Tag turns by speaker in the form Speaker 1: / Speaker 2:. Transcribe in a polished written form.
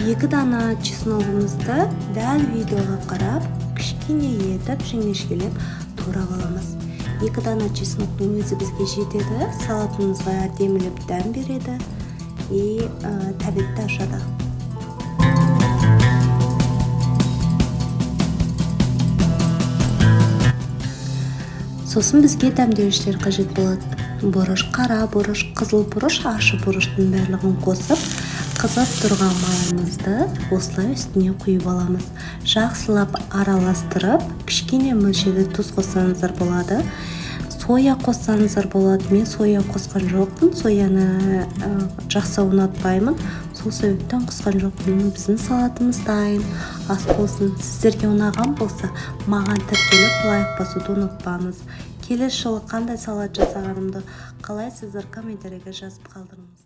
Speaker 1: 2 дана чесногубузду дәл видеоға қарап, кішкене етіп, жіңішкелеп турап аламыз. 2 дана чесноктың өзі бізге жетеді, салатымызға әдемілеп дәм береді и тәбетті ашады. Сосын бізге дәмдеуіштер қажет болады. Бұрыш, қара бұрыш, қызыл бұрыш, ашы бұрыштың барлығын қосып, қызып тұрған майымызды осылай үстіне құйып аламыз. Жақсылап араластырып, кішкене мөлшерде тұз қоссаңыздар болады. Соя қоссаңыздар болады. Мен соя қосқан жоқпын. Сояны жақсы ұнатпаймын. Сол себептен қосқан жоқпын. Біздің салатымыз дайын. Ас болсын. Сіздерге ұнаған болса, маған тіркеліп лайк басуды ұмытпаңыз. Келесі жылы қандай салат жасағанымды қалайсыздар, комментарийге жазып қалдырыңыз.